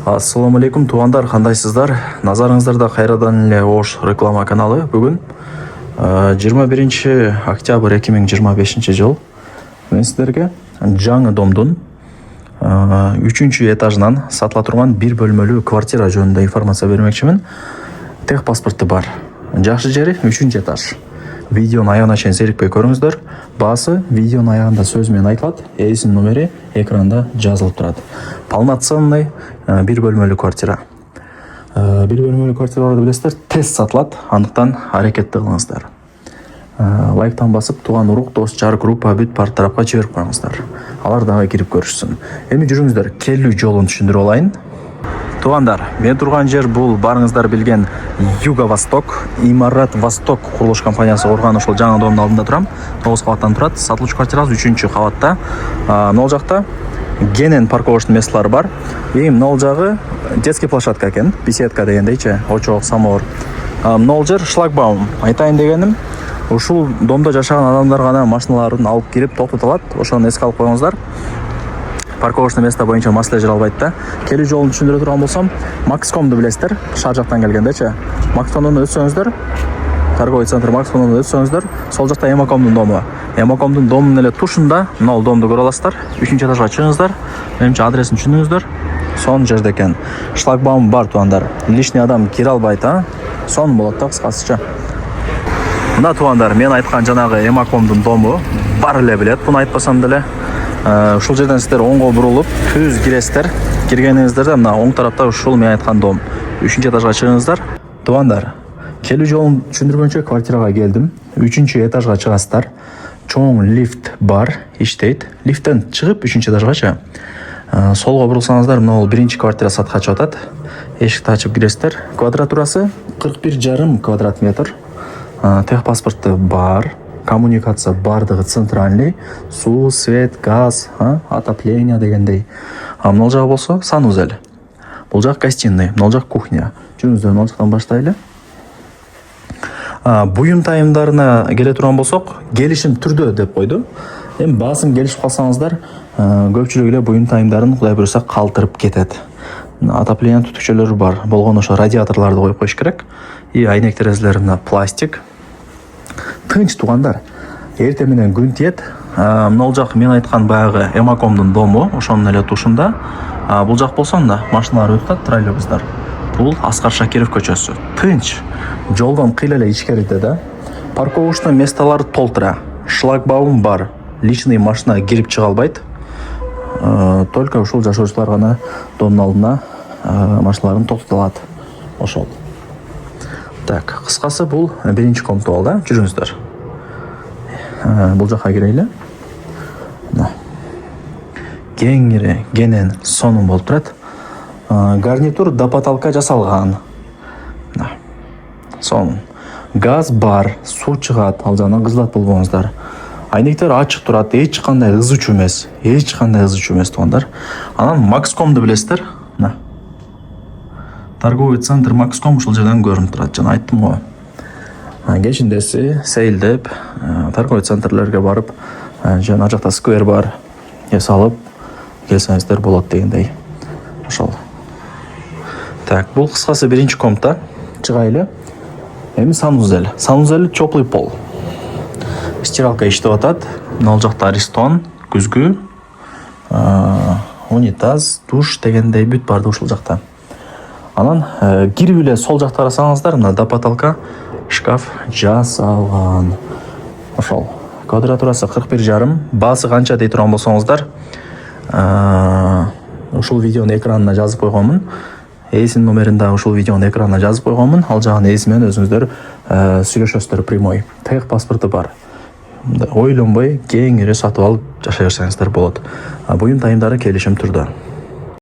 Ассаламу алейкум туугандар, кандайсыздар? Назарыңыздарда кайрадан эле Ош реклама каналы. Бүгүн 21 октябрь 2025 жыл мен сиздерге жаңы домдун 3 этажынан сатыла турган бир бөлмөлүү квартира жөнүндө информация бермекчимин. Тех паспорты бар. Жакшы жери 3 этаж. Видеонун аягына чейин зерикпей көрүңүздөр. Баасы видеонун аягында сөз менен айтылат, эсин номери экранда жазылып турат. Полноценный бир бөлмөлүү квартира. Бир бөлмөлүү квартираларды билесиздер, тез сатылат, андыктан аракетти кылыңыздар. Лайктан басып, туган урук, дос, жар, группа, бүт бар тарапка жиберип коюңуздар. Алар дагы кирип көрүшсүн. Эми жүрүңүздөр, келүү жолун түшүндүрүп алайын. Туугандар, мен турган жер бул барыңыздар билген Юго-Восток, Имарат Восток курулуш компаниясы курган ошол жаңы домдун алдында турам. 9 кабаттан турат. Сатылуучу квартирабыз 3-кабатта. Могул жакта кенен парковочный месталар бар. Эми могул жагы детский площадка экен, беседка дегендейчи, очок, самовар. Могул жер шлагбаум. Айтайын дегеним, ушул домдо жашаган адамдар гана машиналарын алып кирип токтото алат. Ошону эске алып коюңуздар. Парковочный место боюнча маселе жыра албайт да. Келүү жолун түшүндүрө турган болсом, Макскомду билесиздер, шаар жактан келгендечи. Макскомдон өтсөңүздөр, торговый центр Макскомдон өтсөңүздөр, сол жакта Эмакомдун дому. Эмакомдун домунун эле тушунда могул домду көрө аласыздар. 3-этажга чыгыңыздар. Менимче адресин түшүндүңүздөр. Сонун жерде экен. Шлагбаум бар туугандар. Лишний адам кире албайт, сонун болот да кыскасыча. Мына туугандар, мен айткан жанагы Эмакомдун дому бар эле билет, буну айтпасам деле. Ушул жерден сиздер оңго бурулуп, түз киресиздер. Киргениңиздерде мына оң тарапта ушул мен айткан дом. 3-этажга чыгыңыздар. Туугандар, келүү жолун түшүндүргөнчө квартирага келдим. 3-этажга чыгасыздар. Чоң лифт бар, иштейт. Лифттен чыгып 3-этажгача солго бурулсаңыздар, мына бул 1-чи квартира сатка чыгып атат. Эшикти ачып киресиздер. Квадратурасы 41,5 квадрат метр. Тех паспорты бар. Коммуникация бардыгы центральный, суу, свет, газ, отопление дегендей. Могул жагы болсо санузел. Бул жак гостиный, могул жак кухня. Жүрүңүздөр, могул жактан баштайлы. Буюм тайымдарына келе турган болсок, келишим түрдө деп койду. Эми баасын келишип калсаңыздар, көпчүлүк эле буюм тайымдарын Кудай буйруса калтырып кетет. Отопление түтүкчөлөрү бар. Болгону ошо радиаторлорду коюп коюш керек. И айнек терезелер мына пластик. Тынч туугандар. Эртең менен күн тиет. Могул жак мен айткан баягы Эмакомдун дому, ошонун эле тушунда. Бул жак болсо мына машиналар өтүп атат, троллейбустар. Бул Аскар Шакиров көчөсү. Тынч. Жолдон кыйла эле ичкериде да. Парковочный месталар толтура. Шлагбаум бар. Личный машина кирип чыга албайт. Только ушул жашоочулар гана домдун алдына машиналарын токтото алат. Ошол. Так, кыскасы бул 1-чи комната болду, да? Жүрүңүздөр. Бул жакка кирели. Кеңири, кенен, сонун болуп турат. Гарнитур до потолка жасалган. Сонун. Газ бар, суу чыгат, ал жагынан кызылат болбоңуздар. Айнектер ачык турат, эч кандай ызычуу эмес. Эч кандай ызычуу эмес туугандар. Анан Макскомду билесиздер? Торговый центр Макском ушул жерден көрүнүп турат, жана айттым го. Кечиндеси сейилдеп, торговый центрлерге барып, жана жакта сквер бар. Эс алып келсеңиздер болот дегендей. Ошол. Так, бул кыскасы 1-чи комната. Чыгайлы. Эми санузел. Санузел теплый пол. Стиралка иштеп атат. Могул жакта аристон, күзгү, унитаз, душ дегендей бүт барды ушул жакта. Анан кирип эле сол жакта карасаңыздар, мына до потолка шкаф жасалган. Ошол. Квадратурасы 41,5. Баасы канча дей турган болсоңуздар, ушул видеонун экранына жазып койгонмун. Эсин номерин да ушул видеонун экранына жазып койгонмун. Ал жагын эси менен өзүңүздөр сүйлөшөсүздөр прямой. Тех паспорты бар. Ойлонбой кеңири сатып алып жашай берсеңиздер болот. Буюм тайымдары келишим түрдө.